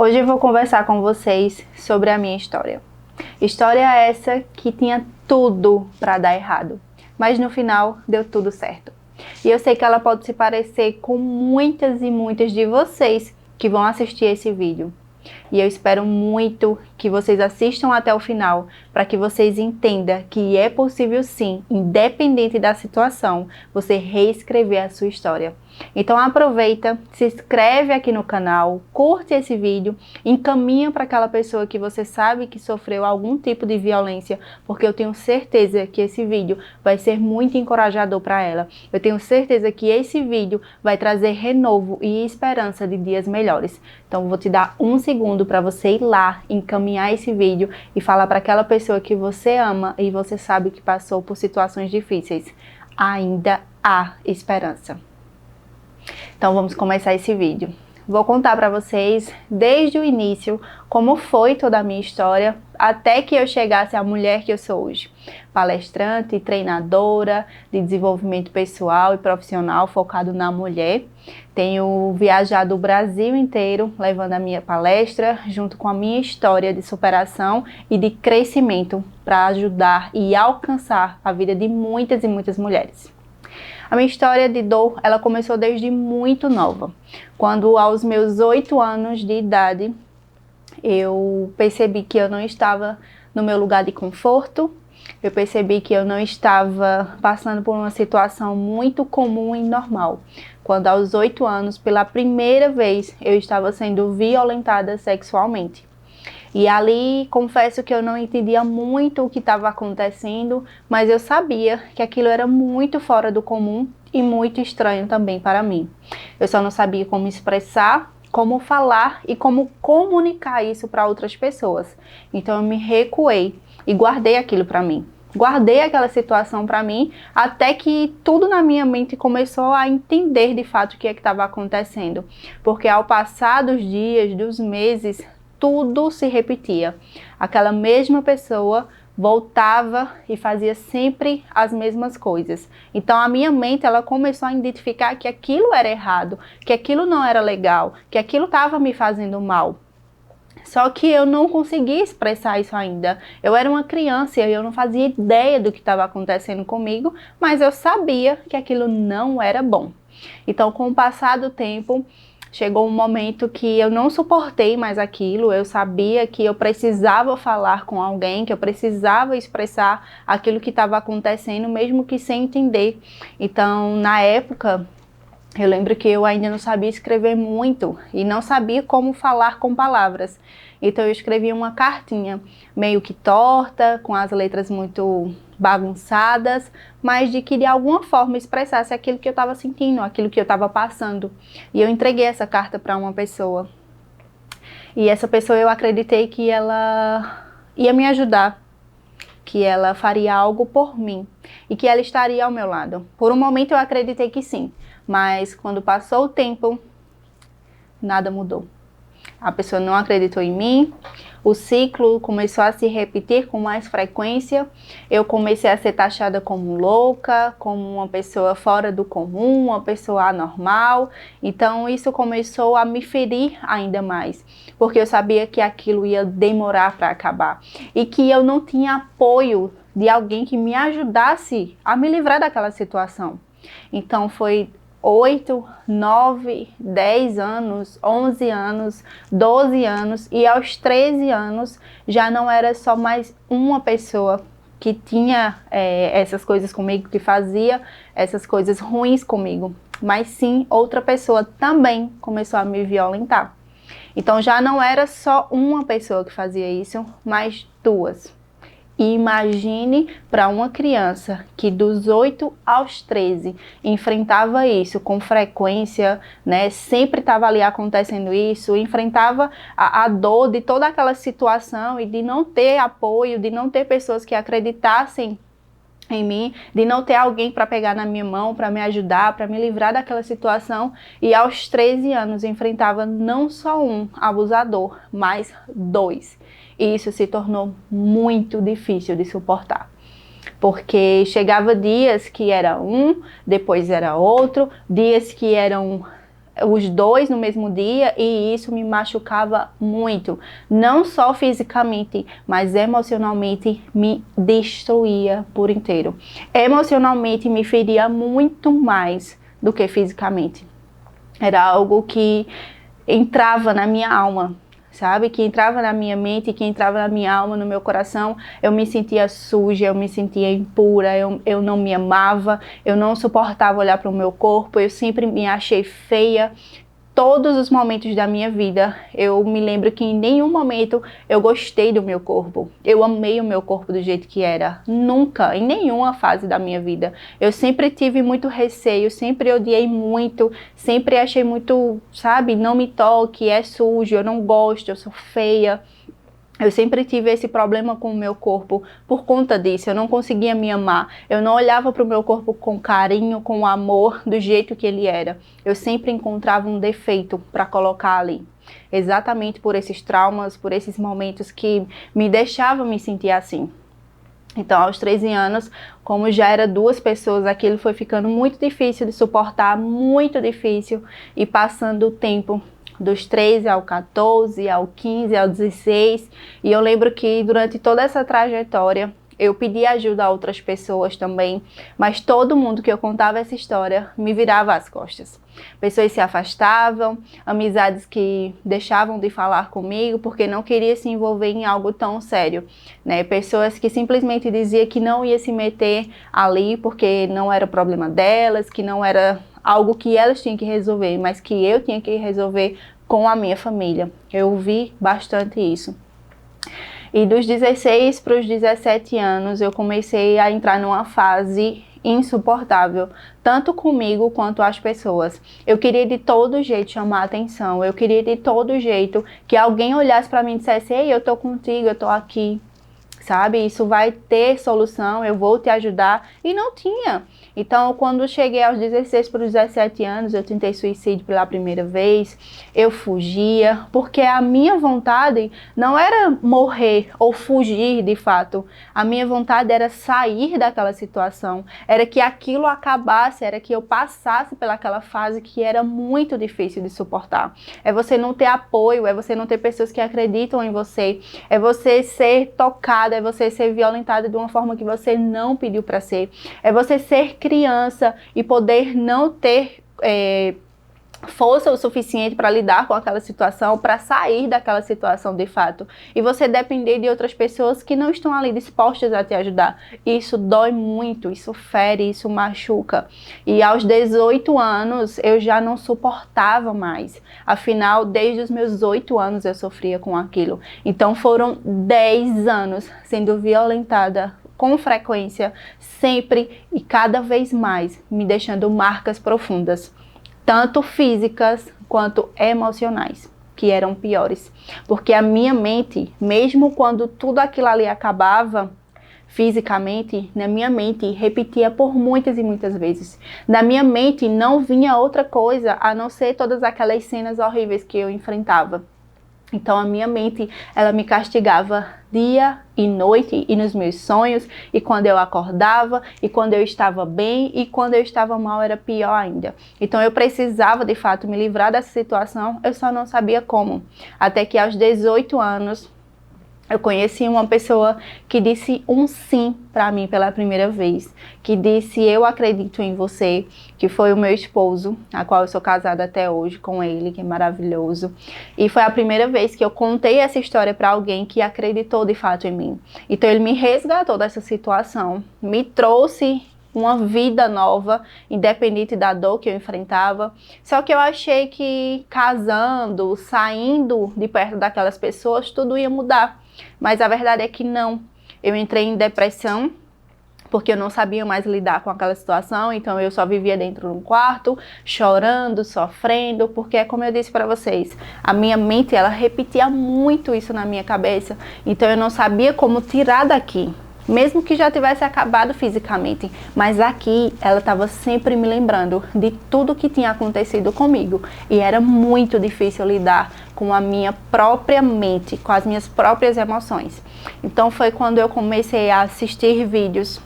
Hoje eu vou conversar com vocês sobre a minha história. História essa que tinha tudo para dar errado, mas no final deu tudo certo. E eu sei que ela pode se parecer com muitas e muitas de vocês que vão assistir esse vídeo. E eu espero muito que vocês assistam até o final, para que vocês entendam que é possível sim, independente da situação, você reescrever a sua história. Então aproveita, se inscreve aqui no canal, curte esse vídeo, encaminha para aquela pessoa que você sabe que sofreu algum tipo de violência, porque eu tenho certeza que esse vídeo vai ser muito encorajador para ela. Eu tenho certeza que esse vídeo vai trazer renovo e esperança de dias melhores. Então vou te dar um segundo para você ir lá, encaminhar esse vídeo e falar para aquela pessoa que você ama e você sabe que passou por situações difíceis. Ainda há esperança. Então vamos começar esse vídeo. Vou contar para vocês desde o início como foi toda a minha história até que eu chegasse à mulher que eu sou hoje. Palestrante, treinadora de desenvolvimento pessoal e profissional focado na mulher. Tenho viajado o Brasil inteiro levando a minha palestra junto com a minha história de superação e de crescimento para ajudar e alcançar a vida de muitas e muitas mulheres. A minha história de dor, ela começou desde muito nova. Quando aos meus 8 anos de idade, eu percebi que eu não estava no meu lugar de conforto. Eu percebi que eu não estava passando por uma situação muito comum e normal. Quando aos 8 anos, pela primeira vez, eu estava sendo violentada sexualmente. E ali, confesso que eu não entendia muito o que estava acontecendo, mas eu sabia que aquilo era muito fora do comum e muito estranho também para mim. Eu só não sabia como expressar, como falar e como comunicar isso para outras pessoas. Então eu me recuei e guardei aquilo para mim. Guardei aquela situação para mim até que tudo na minha mente começou a entender de fato o que é que estava acontecendo. Porque ao passar dos dias, dos meses, tudo se repetia. Aquela mesma pessoa voltava e fazia sempre as mesmas coisas. Então a minha mente ela começou a identificar que aquilo era errado, que aquilo não era legal, que aquilo estava me fazendo mal. Só que eu não conseguia expressar isso ainda. Eu era uma criança e eu não fazia ideia do que estava acontecendo comigo, mas eu sabia que aquilo não era bom. Então, com o passar do tempo, chegou um momento que eu não suportei mais aquilo, eu sabia que eu precisava falar com alguém, que eu precisava expressar aquilo que estava acontecendo, mesmo que sem entender. Então, na época, eu lembro que eu ainda não sabia escrever muito e não sabia como falar com palavras. Então eu escrevi uma cartinha meio que torta, com as letras muito bagunçadas, mas de que de alguma forma expressasse aquilo que eu estava sentindo, aquilo que eu estava passando. E eu entreguei essa carta para uma pessoa. E essa pessoa eu acreditei que ela ia me ajudar, que ela faria algo por mim e que ela estaria ao meu lado. Por um momento eu acreditei que sim, mas quando passou o tempo, nada mudou. A pessoa não acreditou em mim, o ciclo começou a se repetir com mais frequência, eu comecei a ser taxada como louca, como uma pessoa fora do comum, uma pessoa anormal. Então isso começou a me ferir ainda mais, porque eu sabia que aquilo ia demorar para acabar e que eu não tinha apoio de alguém que me ajudasse a me livrar daquela situação. Então foi 8, 9, 10 anos, 11 anos, 12 anos e aos 13 anos já não era só mais uma pessoa que tinha essas coisas comigo, que fazia essas coisas ruins comigo, mas sim outra pessoa também começou a me violentar. Então já não era só uma pessoa que fazia isso, mas duas. E imagine para uma criança que dos 8 aos 13 enfrentava isso com frequência, né? Sempre estava ali acontecendo isso, enfrentava a dor de toda aquela situação e de não ter apoio, de não ter pessoas que acreditassem em mim, de não ter alguém para pegar na minha mão, para me ajudar, para me livrar daquela situação. E aos 13 anos enfrentava não só um abusador, mas 2. E isso se tornou muito difícil de suportar. Porque chegava dias que era um, depois era outro, dias que eram os dois no mesmo dia, e isso me machucava muito, não só fisicamente, mas emocionalmente me destruía por inteiro. Emocionalmente me feria muito mais do que fisicamente. Era algo que entrava na minha alma, sabe? Que entrava na minha mente, que entrava na minha alma, no meu coração. Eu me sentia suja, eu me sentia impura, eu não me amava, eu não suportava olhar para o meu corpo, eu sempre me achei feia. Todos os momentos da minha vida, eu me lembro que em nenhum momento eu gostei do meu corpo. Eu amei o meu corpo do jeito que era. Nunca, em nenhuma fase da minha vida. Eu sempre tive muito receio, sempre odiei muito, sempre achei muito, sabe, não me toque, é sujo, eu não gosto, eu sou feia. Eu sempre tive esse problema com o meu corpo por conta disso. Eu não conseguia me amar. Eu não olhava para o meu corpo com carinho, com amor, do jeito que ele era. Eu sempre encontrava um defeito para colocar ali. Exatamente por esses traumas, por esses momentos que me deixavam me sentir assim. Então, aos 13 anos, como já era duas pessoas, aquilo foi ficando muito difícil de suportar, muito difícil. E passando o tempo, dos 13 ao 14, ao 15, ao 16. E eu lembro que durante toda essa trajetória, eu pedi ajuda a outras pessoas também, mas todo mundo que eu contava essa história me virava as costas. Pessoas se afastavam, amizades que deixavam de falar comigo porque não queria se envolver em algo tão sério, né? Pessoas que simplesmente diziam que não ia se meter ali porque não era problema delas, que não era algo que elas tinham que resolver, mas que eu tinha que resolver com a minha família. Eu vi bastante isso. E dos 16 para os 17 anos, eu comecei a entrar numa fase insuportável, tanto comigo quanto as pessoas. Eu queria de todo jeito chamar atenção, eu queria de todo jeito que alguém olhasse para mim e dissesse: ei, eu tô contigo, eu tô aqui, sabe? Isso vai ter solução, eu vou te ajudar. E não tinha. Então, quando cheguei aos 16 para os 17 anos, eu tentei suicídio pela primeira vez, eu fugia, porque a minha vontade não era morrer ou fugir de fato. A minha vontade era sair daquela situação, era que aquilo acabasse, era que eu passasse pelaquela fase que era muito difícil de suportar. É você não ter apoio, é você não ter pessoas que acreditam em você, é você ser tocada, é você ser violentada de uma forma que você não pediu para ser, é você ser criança e poder não ter força o suficiente para lidar com aquela situação, para sair daquela situação de fato. E você depender de outras pessoas que não estão ali dispostas a te ajudar. Isso dói muito, isso fere, isso machuca. E aos 18 anos eu já não suportava mais. Afinal, desde os meus 8 anos eu sofria com aquilo. Então foram 10 anos sendo violentada com frequência, sempre e cada vez mais, me deixando marcas profundas, tanto físicas quanto emocionais, que eram piores. Porque a minha mente, mesmo quando tudo aquilo ali acabava fisicamente, na minha mente repetia por muitas e muitas vezes. Na minha mente não vinha outra coisa a não ser todas aquelas cenas horríveis que eu enfrentava. Então a minha mente, ela me castigava dia e noite e nos meus sonhos, e quando eu acordava, e quando eu estava bem, e quando eu estava mal era pior ainda. Então eu precisava de fato me livrar dessa situação, eu só não sabia como. Até que aos 18 anos, eu conheci uma pessoa que disse um sim para mim pela primeira vez, que disse: eu acredito em você, que foi o meu esposo, a qual eu sou casada até hoje com ele, que é maravilhoso. E foi a primeira vez que eu contei essa história para alguém que acreditou de fato em mim. Então ele me resgatou dessa situação, me trouxe uma vida nova, independente da dor que eu enfrentava. Só que eu achei que casando, saindo de perto daquelas pessoas, tudo ia mudar. Mas a verdade é que não. Eu entrei em depressão, porque eu não sabia mais lidar com aquela situação, então eu só vivia dentro de um quarto, chorando, sofrendo, porque, como eu disse para vocês, a minha mente, ela repetia muito isso na minha cabeça, então eu não sabia como tirar daqui. Mesmo que já tivesse acabado fisicamente, mas aqui ela estava sempre me lembrando de tudo que tinha acontecido comigo. E era muito difícil lidar com a minha própria mente, com as minhas próprias emoções. Então foi quando eu comecei a assistir vídeos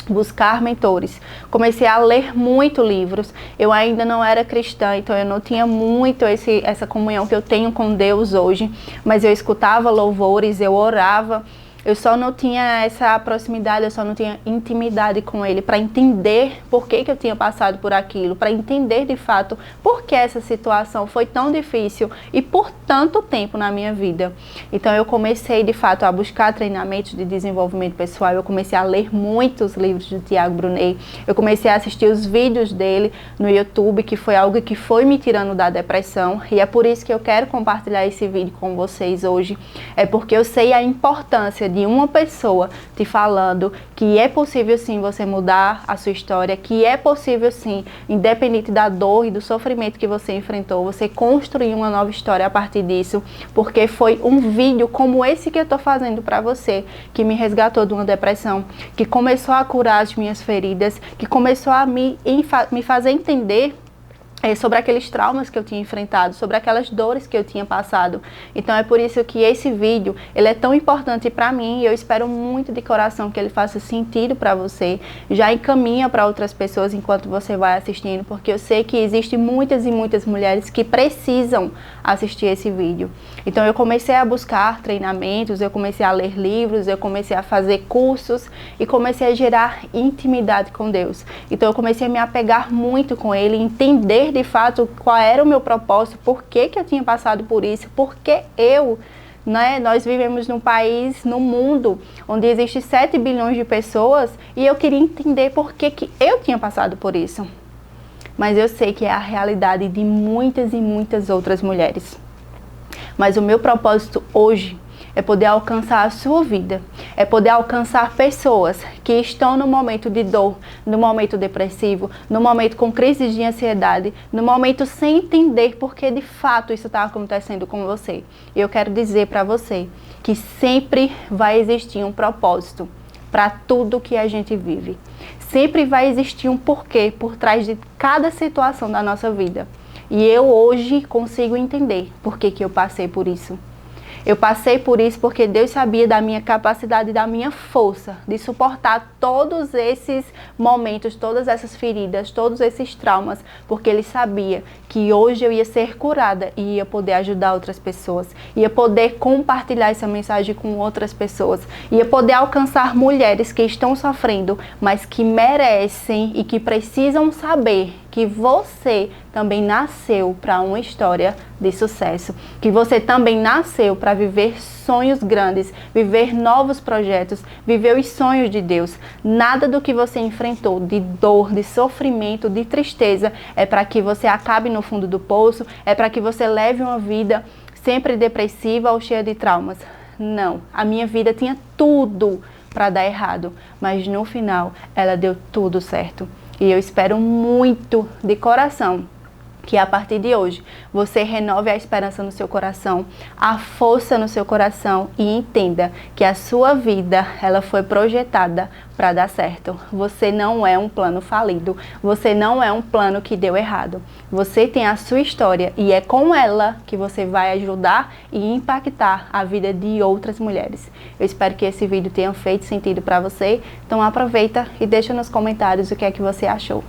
buscar mentores, comecei a ler muito livros. Eu ainda não era cristã, então eu não tinha muito essa comunhão que eu tenho com Deus hoje, mas eu escutava louvores, eu orava. Eu só não tinha essa proximidade, eu só não tinha intimidade com ele para entender por que eu tinha passado por aquilo, para entender de fato por que essa situação foi tão difícil e por tanto tempo na minha vida. Então eu comecei de fato a buscar treinamentos de desenvolvimento pessoal, eu comecei a ler muitos livros do Tiago Brunet, eu comecei a assistir os vídeos dele no YouTube, que foi algo que foi me tirando da depressão, e é por isso que eu quero compartilhar esse vídeo com vocês hoje, é porque eu sei a importância de uma pessoa te falando que é possível sim você mudar a sua história, que é possível sim, independente da dor e do sofrimento que você enfrentou, você construir uma nova história a partir disso, porque foi um vídeo como esse que eu tô fazendo para você, que me resgatou de uma depressão, que começou a curar as minhas feridas, que começou a me fazer entender sobre aqueles traumas que eu tinha enfrentado, sobre aquelas dores que eu tinha passado. Então é por isso que esse vídeo, ele é tão importante para mim, e eu espero muito de coração que ele faça sentido para você. Já encaminha para outras pessoas enquanto você vai assistindo, porque eu sei que existem muitas e muitas mulheres que precisam assistir esse vídeo. Então eu comecei a buscar treinamentos, eu comecei a ler livros, eu comecei a fazer cursos e comecei a gerar intimidade com Deus. Então eu comecei a me apegar muito com ele, entender de fato qual era o meu propósito, por que eu tinha passado por isso, porque nós vivemos num país, num mundo onde existe 7 bilhões de pessoas, e eu queria entender por que eu tinha passado por isso. Mas eu sei que é a realidade de muitas e muitas outras mulheres. Mas o meu propósito hoje é poder alcançar a sua vida, é poder alcançar pessoas que estão no momento de dor, no momento depressivo, no momento com crise de ansiedade, no momento sem entender por que de fato isso está acontecendo com você. E eu quero dizer para você que sempre vai existir um propósito para tudo que a gente vive. Sempre vai existir um porquê por trás de cada situação da nossa vida. E eu hoje consigo entender por que eu passei por isso. Eu passei por isso porque Deus sabia da minha capacidade, da minha força de suportar todos esses momentos, todas essas feridas, todos esses traumas, porque Ele sabia que hoje eu ia ser curada e ia poder ajudar outras pessoas, ia poder compartilhar essa mensagem com outras pessoas, ia poder alcançar mulheres que estão sofrendo, mas que merecem e que precisam saber que você também nasceu para uma história de sucesso, que você também nasceu para viver sonhos grandes, viver novos projetos, viver os sonhos de Deus. Nada do que você enfrentou de dor, de sofrimento, de tristeza é para que você acabe no fundo do poço, é para que você leve uma vida sempre depressiva ou cheia de traumas. Não, a minha vida tinha tudo para dar errado, mas no final ela deu tudo certo. E eu espero muito de coração que a partir de hoje você renove a esperança no seu coração, a força no seu coração, e entenda que a sua vida, ela foi projetada para dar certo. Você não é um plano falido, você não é um plano que deu errado. Você tem a sua história e é com ela que você vai ajudar e impactar a vida de outras mulheres. Eu espero que esse vídeo tenha feito sentido para você, então aproveita e deixa nos comentários o que é que você achou.